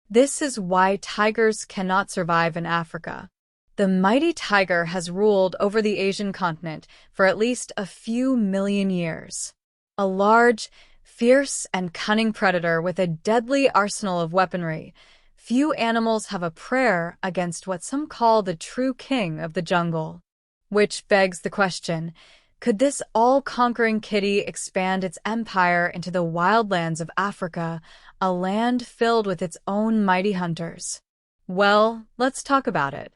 This is why tigers cannot survive in Africa. The mighty tiger has ruled over the Asian continent for at least a few million years. A large, fierce, and cunning predator with a deadly arsenal of weaponry, few animals have a prayer against what some call the true king of the jungle. Which begs the question, could this all-conquering kitty expand its empire into the wildlands of Africa, a land filled with its own mighty hunters? Well, let's talk about it.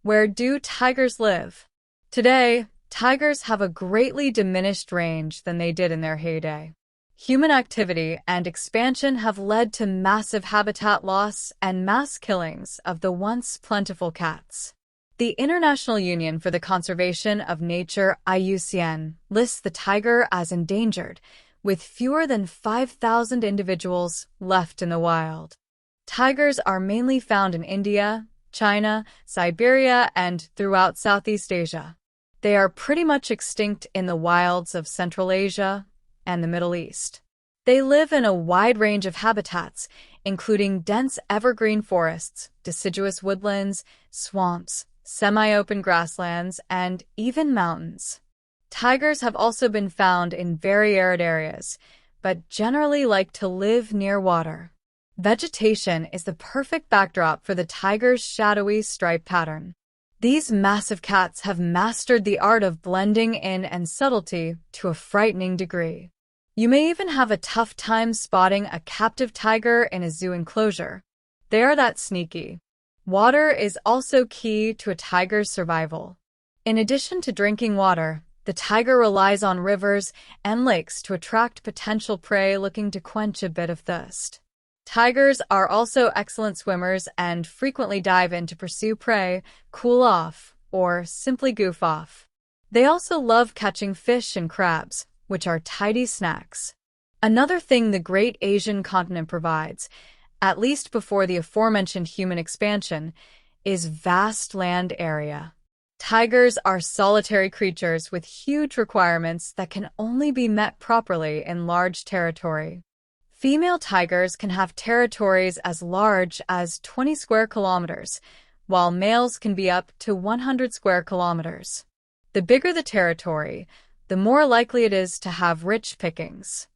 Where do tigers live? Today, tigers have a greatly diminished range than they did in their heyday. Human activity and expansion have led to massive habitat loss and mass killings of the once plentiful cats. The International Union for the Conservation of Nature (IUCN) lists the tiger as endangered, with fewer than 5,000 individuals left in the wild. Tigers are mainly found in India, China, Siberia, and throughout Southeast Asia. They are pretty much extinct in the wilds of Central Asia and the Middle East. They live in a wide range of habitats, including dense evergreen forests, deciduous woodlands, swamps, semi-open grasslands, and even mountains. Tigers have also been found in very arid areas, but generally like to live near water. Vegetation is the perfect backdrop for the tiger's shadowy stripe pattern. These massive cats have mastered the art of blending in and subtlety to a frightening degree. You may even have a tough time spotting a captive tiger in a zoo enclosure. They are that sneaky. Water is also key to a tiger's survival. In addition to drinking water, the tiger relies on rivers and lakes to attract potential prey looking to quench a bit of thirst. Tigers are also excellent swimmers and frequently dive in to pursue prey, cool off, or simply goof off. They also love catching fish and crabs, which are tidy snacks. Another thing the great Asian continent provides, at least before the aforementioned human expansion, is vast land area. Tigers are solitary creatures with huge requirements that can only be met properly in large territory. Female tigers can have territories as large as 20 square kilometers, while males can be up to 100 square kilometers. The bigger the territory, the more likely it is to have rich pickings.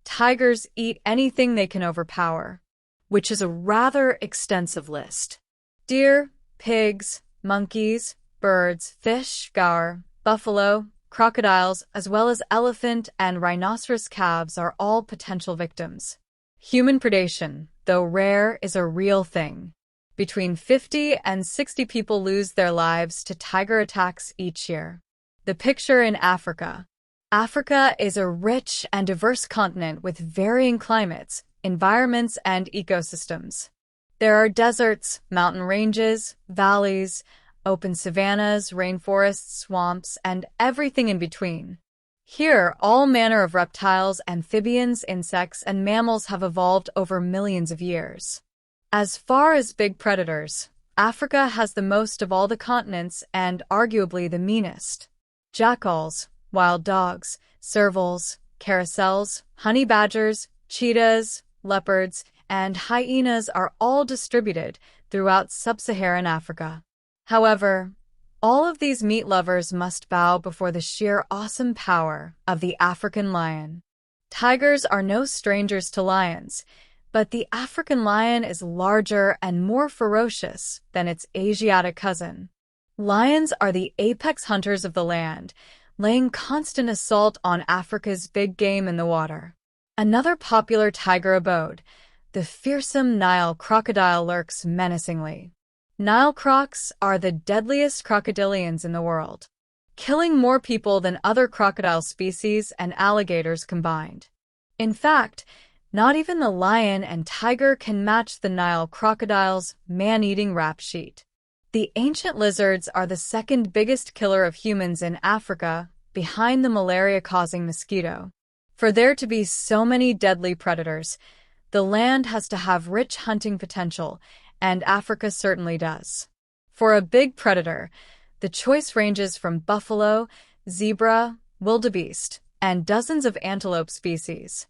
Tigers eat anything they can overpower, which is a rather extensive list. Deer, pigs, monkeys, birds, fish, gaur, buffalo, crocodiles, as well as elephant and rhinoceros calves are all potential victims. Human predation, though rare, is a real thing. Between 50 and 60 people lose their lives to tiger attacks each year. The picture in Africa. Africa is a rich and diverse continent with varying climates, environments, and ecosystems. There are deserts, mountain ranges, valleys, open savannas, rainforests, swamps, and everything in between. Here, all manner of reptiles, amphibians, insects, and mammals have evolved over millions of years. As far as big predators, Africa has the most of all the continents and arguably the meanest. Jackals, wild dogs, servals, carousels, honey badgers, cheetahs, leopards, and hyenas are all distributed throughout sub-Saharan Africa. However, all of these meat lovers must bow before the sheer awesome power of the African lion. Tigers are no strangers to lions, but the African lion is larger and more ferocious than its Asiatic cousin. Lions are the apex hunters of the land, laying constant assault on Africa's big game in the water. Another popular tiger abode, the fearsome Nile crocodile, lurks menacingly. Nile crocs are the deadliest crocodilians in the world, killing more people than other crocodile species and alligators combined. In fact, not even the lion and tiger can match the Nile crocodile's man-eating rap sheet. The ancient lizards are the second biggest killer of humans in Africa, behind the malaria-causing mosquito. For there to be so many deadly predators, the land has to have rich hunting potential, and Africa certainly does. For a big predator, the choice ranges from buffalo, zebra, wildebeest, and dozens of antelope species.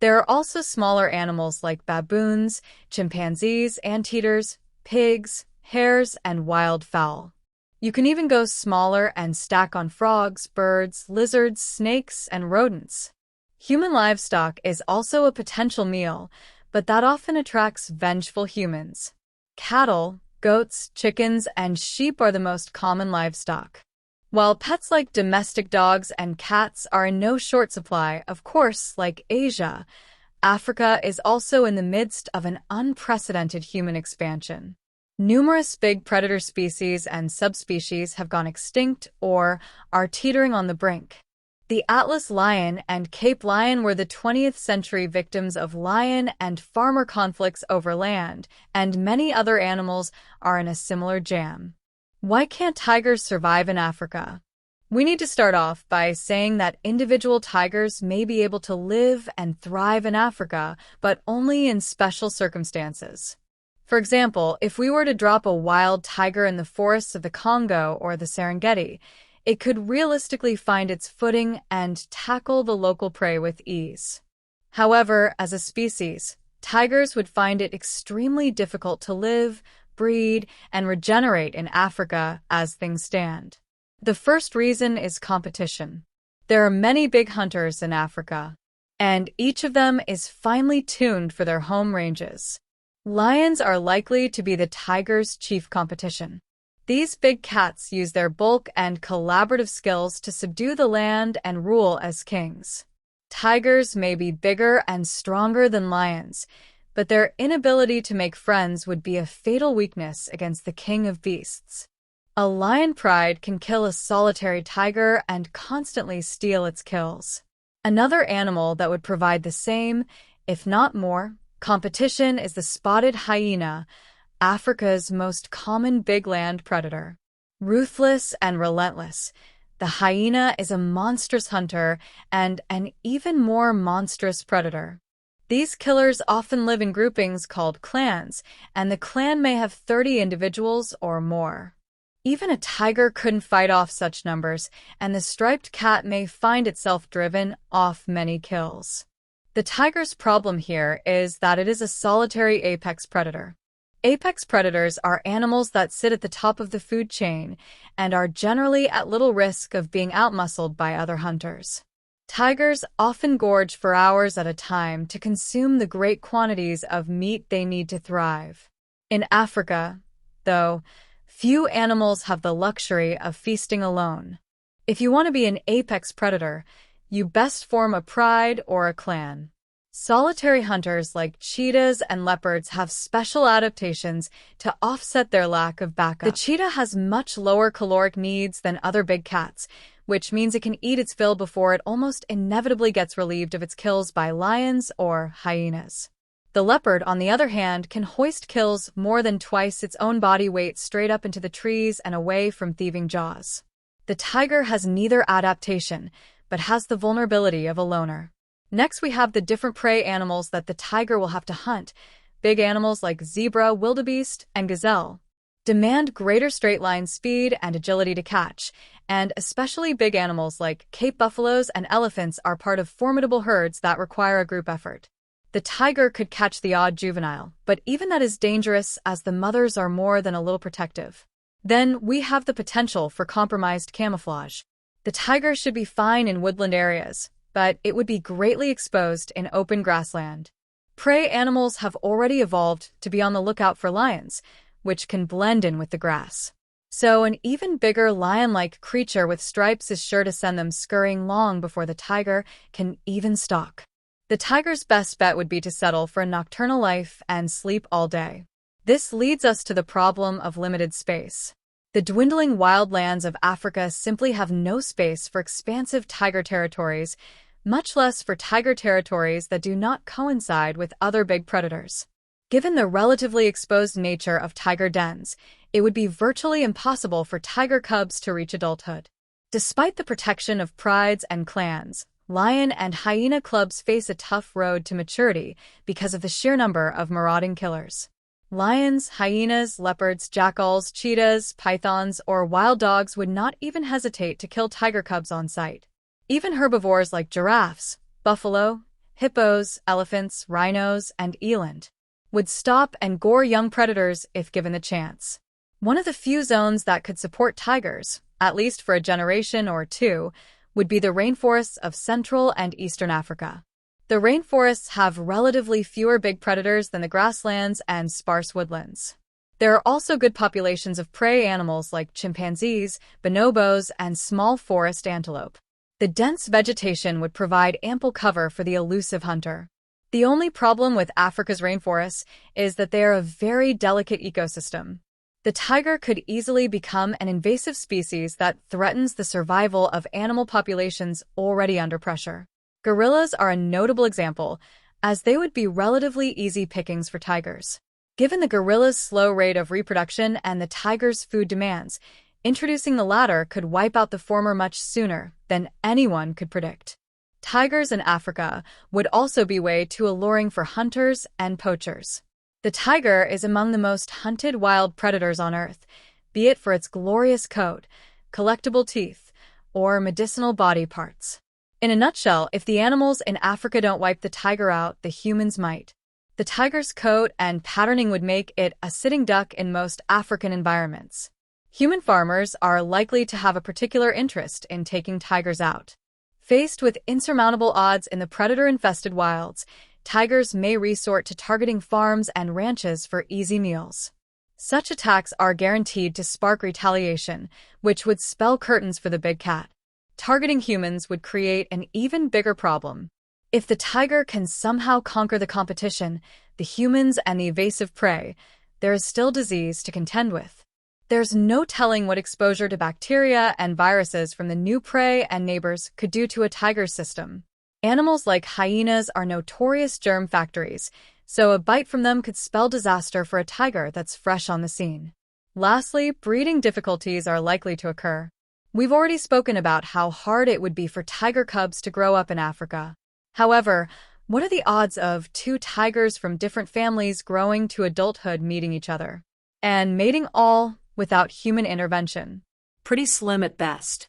There are also smaller animals like baboons, chimpanzees, anteaters, pigs, hares, and wild fowl. You can even go smaller and stack on frogs, birds, lizards, snakes, and rodents. Human livestock is also a potential meal, but that often attracts vengeful humans. Cattle, goats, chickens, and sheep are the most common livestock. While pets like domestic dogs and cats are in no short supply, of course, like Asia, Africa is also in the midst of an unprecedented human expansion. Numerous big predator species and subspecies have gone extinct or are teetering on the brink. The Atlas lion and Cape lion were the 20th century victims of lion and farmer conflicts over land, and many other animals are in a similar jam. Why can't tigers survive in Africa? We need to start off by saying that individual tigers may be able to live and thrive in Africa, but only in special circumstances. For example, if we were to drop a wild tiger in the forests of the Congo or the Serengeti, it could realistically find its footing and tackle the local prey with ease. However, as a species, tigers would find it extremely difficult to live, breed, and regenerate in Africa as things stand. The first reason is competition. There are many big hunters in Africa, and each of them is finely tuned for their home ranges. Lions are likely to be the tiger's chief competition. These big cats use their bulk and collaborative skills to subdue the land and rule as kings. Tigers may be bigger and stronger than lions, but their inability to make friends would be a fatal weakness against the king of beasts. A lion pride can kill a solitary tiger and constantly steal its kills. Another animal that would provide the same, if not more, competition is the spotted hyena, Africa's most common big land predator. Ruthless and relentless, the hyena is a monstrous hunter and an even more monstrous predator. These killers often live in groupings called clans, and the clan may have 30 individuals or more. Even a tiger couldn't fight off such numbers, and the striped cat may find itself driven off many kills. The tiger's problem here is that it is a solitary apex predator. Apex predators are animals that sit at the top of the food chain and are generally at little risk of being outmuscled by other hunters. Tigers often gorge for hours at a time to consume the great quantities of meat they need to thrive. In Africa, though, few animals have the luxury of feasting alone. If you want to be an apex predator, you best form a pride or a clan. Solitary hunters like cheetahs and leopards have special adaptations to offset their lack of backup. The cheetah has much lower caloric needs than other big cats, which means it can eat its fill before it almost inevitably gets relieved of its kills by lions or hyenas. The leopard, on the other hand, can hoist kills more than twice its own body weight straight up into the trees and away from thieving jaws. The tiger has neither adaptation, but has the vulnerability of a loner. Next, we have the different prey animals that the tiger will have to hunt. Big animals like zebra, wildebeest, and gazelle demand greater straight-line speed and agility to catch, and especially big animals like Cape buffaloes and elephants are part of formidable herds that require a group effort. The tiger could catch the odd juvenile, but even that is dangerous as the mothers are more than a little protective. Then we have the potential for compromised camouflage. The tiger should be fine in woodland areas, but it would be greatly exposed in open grassland. Prey animals have already evolved to be on the lookout for lions, which can blend in with the grass. So an even bigger lion-like creature with stripes is sure to send them scurrying long before the tiger can even stalk. The tiger's best bet would be to settle for a nocturnal life and sleep all day. This leads us to the problem of limited space. The dwindling wildlands of Africa simply have no space for expansive tiger territories, much less for tiger territories that do not coincide with other big predators. Given the relatively exposed nature of tiger dens, it would be virtually impossible for tiger cubs to reach adulthood. Despite the protection of prides and clans, lion and hyena cubs face a tough road to maturity because of the sheer number of marauding killers. Lions, hyenas, leopards, jackals, cheetahs, pythons, or wild dogs would not even hesitate to kill tiger cubs on sight. Even herbivores like giraffes, buffalo, hippos, elephants, rhinos, and eland, would stop and gore young predators if given the chance. One of the few zones that could support tigers, at least for a generation or two, would be the rainforests of Central and Eastern Africa. The rainforests have relatively fewer big predators than the grasslands and sparse woodlands. There are also good populations of prey animals like chimpanzees, bonobos, and small forest antelope. The dense vegetation would provide ample cover for the elusive hunter. The only problem with Africa's rainforests is that they are a very delicate ecosystem. The tiger could easily become an invasive species that threatens the survival of animal populations already under pressure. Gorillas are a notable example, as they would be relatively easy pickings for tigers. Given the gorilla's slow rate of reproduction and the tiger's food demands, introducing the latter could wipe out the former much sooner than anyone could predict. Tigers in Africa would also be way too alluring for hunters and poachers. The tiger is among the most hunted wild predators on Earth, be it for its glorious coat, collectible teeth, or medicinal body parts. In a nutshell, if the animals in Africa don't wipe the tiger out, the humans might. The tiger's coat and patterning would make it a sitting duck in most African environments. Human farmers are likely to have a particular interest in taking tigers out. Faced with insurmountable odds in the predator-infested wilds, tigers may resort to targeting farms and ranches for easy meals. Such attacks are guaranteed to spark retaliation, which would spell curtains for the big cat. Targeting humans would create an even bigger problem. If the tiger can somehow conquer the competition, the humans and the evasive prey, there is still disease to contend with. There's no telling what exposure to bacteria and viruses from the new prey and neighbors could do to a tiger's system. Animals like hyenas are notorious germ factories, so a bite from them could spell disaster for a tiger that's fresh on the scene. Lastly, breeding difficulties are likely to occur. We've already spoken about how hard it would be for tiger cubs to grow up in Africa. However, what are the odds of two tigers from different families growing to adulthood meeting each other and mating all without human intervention? Pretty slim at best.